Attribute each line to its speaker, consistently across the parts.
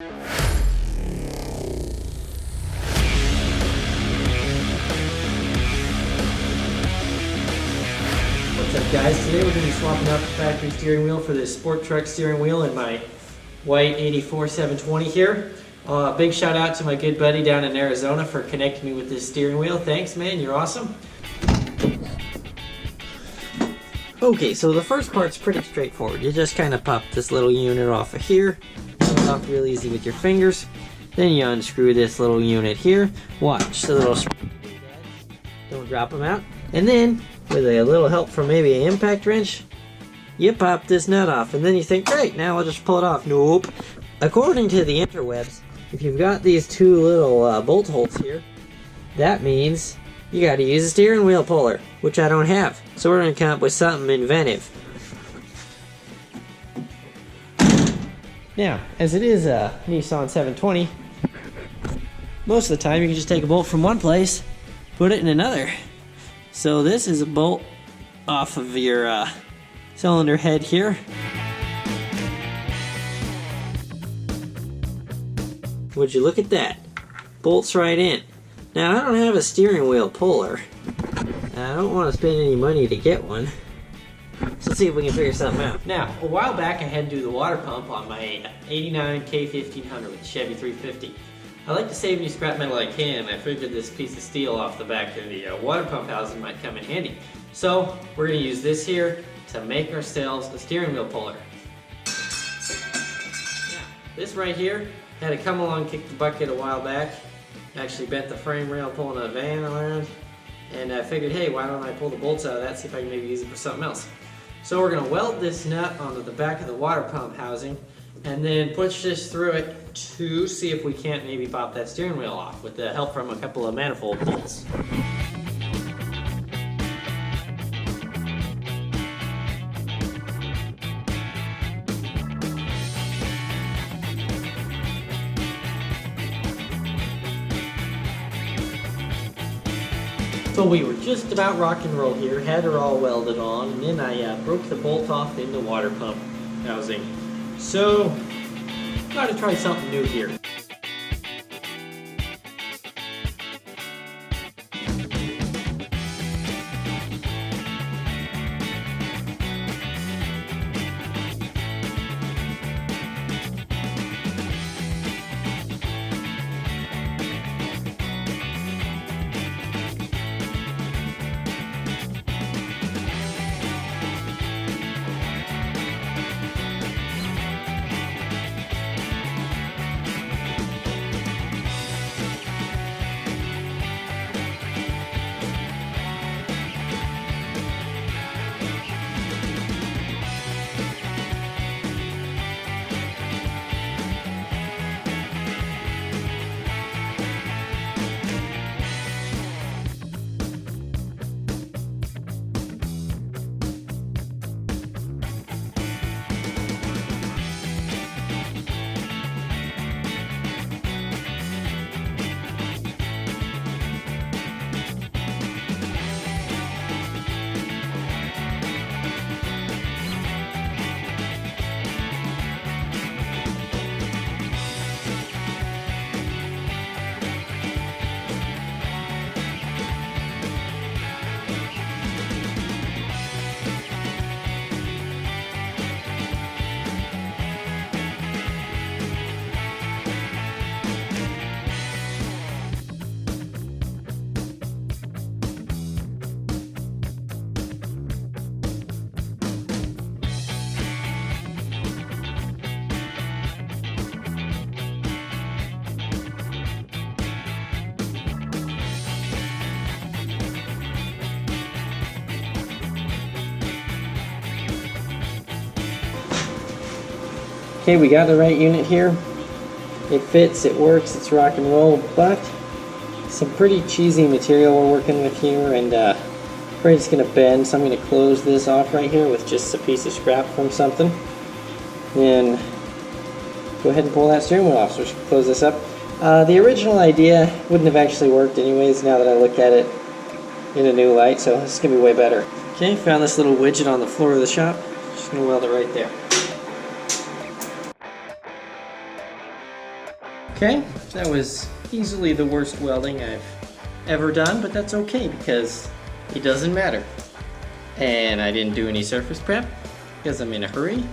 Speaker 1: What's up, guys? Today we're going to be swapping out the factory steering wheel for this sport truck steering wheel in my white 84 720 here. Big shout out to my good buddy down in Arizona for connecting me with this steering wheel. Thanks, man, you're awesome. Okay, so the first part's pretty straightforward. You just kind of pop this little unit off of here. Pull it off real easy with your fingers. Then you unscrew this little unit here. Watch the little screw. Don't drop them out. And then, with a little help from maybe an impact wrench, you pop this nut off. And then you think, great, now I'll just pull it off. Nope. According to the interwebs, if you've got these two little bolt holes here, that means you got to use a steering wheel puller, which I don't have. So we're going to come up with something inventive. Now, as it is a Nissan 720, most of the time you can just take a bolt from one place, put it in another. So this is a bolt off of your cylinder head here. Would you look at that? Bolts right in. Now I don't have a steering wheel puller. I don't want to spend any money to get one. So let's see if we can figure something out. Now, a while back I had to do the water pump on my 89 K1500 with the Chevy 350. I like to save any scrap metal I can. I figured this piece of steel off the back of the water pump housing might come in handy. So we're going to use this here to make ourselves a steering wheel puller. Now, this right here had to come along, kick the bucket a while back. Actually bent the frame rail pulling a van around. And I figured, hey, why don't I pull the bolts out of that, see if I can maybe use it for something else. So we're going to weld this nut onto the back of the water pump housing and then push this through it to see if we can't maybe pop that steering wheel off with the help from a couple of manifold bolts. So we were just about rock and roll here, had her all welded on, and then I broke the bolt off in the water pump housing. So, gotta try something new here. Okay, we got the right unit here. It fits, it works, it's rock and roll, but some pretty cheesy material we're working with here, and afraid it's going to bend, so I'm going to close this off right here with just a piece of scrap from something. And go ahead and pull that steering wheel off. So we should close this up. The original idea wouldn't have actually worked anyways now that I look at it in a new light, so this is going to be way better. Okay, found this little widget on the floor of the shop. Just going to weld it right there. Okay, that was easily the worst welding I've ever done, but that's okay because it doesn't matter. And I didn't do any surface prep because I'm in a hurry.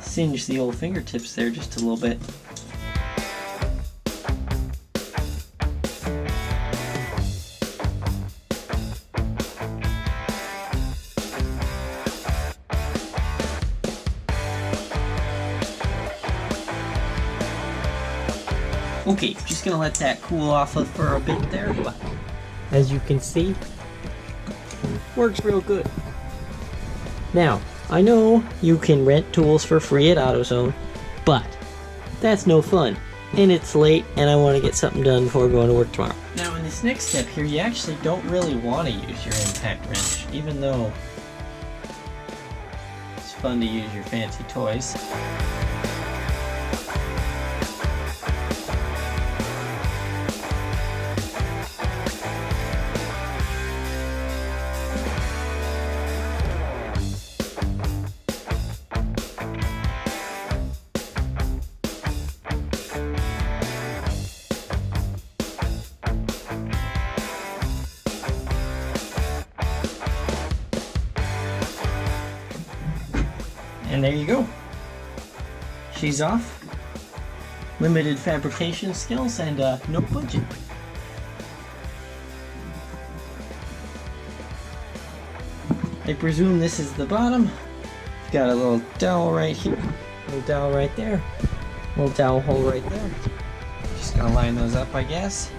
Speaker 1: Singe the old fingertips there just a little bit. Okay, just gonna let that cool off for a bit there, but as you can see, works real good. Now, I know you can rent tools for free at AutoZone, but that's no fun. And it's late, and I want to get something done before going to work tomorrow. Now, in this next step here, you actually don't really want to use your impact wrench, even though it's fun to use your fancy toys. And there you go. She's off. Limited fabrication skills and no budget. I presume this is the bottom. Got a little dowel right here, a little dowel right there, a little dowel hole right there. Just gonna line those up, I guess.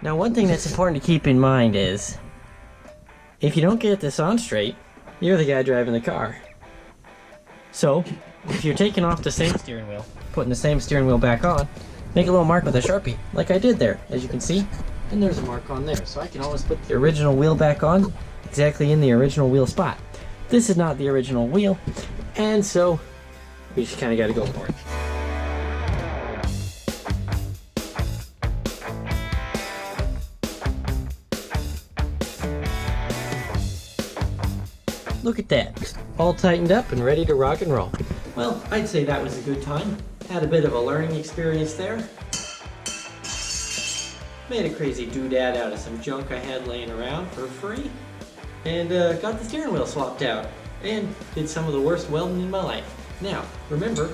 Speaker 1: Now, one thing that's important to keep in mind is, if you don't get this on straight, you're the guy driving the car. So, if you're taking off the same steering wheel, putting the same steering wheel back on, make a little mark with a Sharpie, like I did there, as you can see. And there's a mark on there, so I can always put the original wheel back on, exactly in the original wheel spot. This is not the original wheel, and so we just kind of got to go for it. Look at that, all tightened up and ready to rock and roll. Well, I'd say that was a good time. Had a bit of a learning experience there. Made a crazy doodad out of some junk I had laying around for free. And got the steering wheel swapped out. And did some of the worst welding in my life. Now, remember,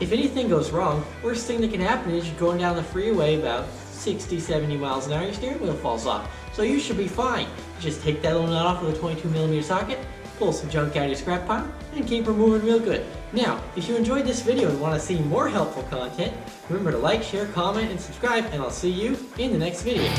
Speaker 1: if anything goes wrong, worst thing that can happen is you're going down the freeway about 60, 70 miles an hour, your steering wheel falls off. So you should be fine. Just take that little nut off with a 22mm socket, pull some junk out of your scrap pile, and keep her moving real good. Now, if you enjoyed this video and want to see more helpful content, remember to like, share, comment, and subscribe, and I'll see you in the next video.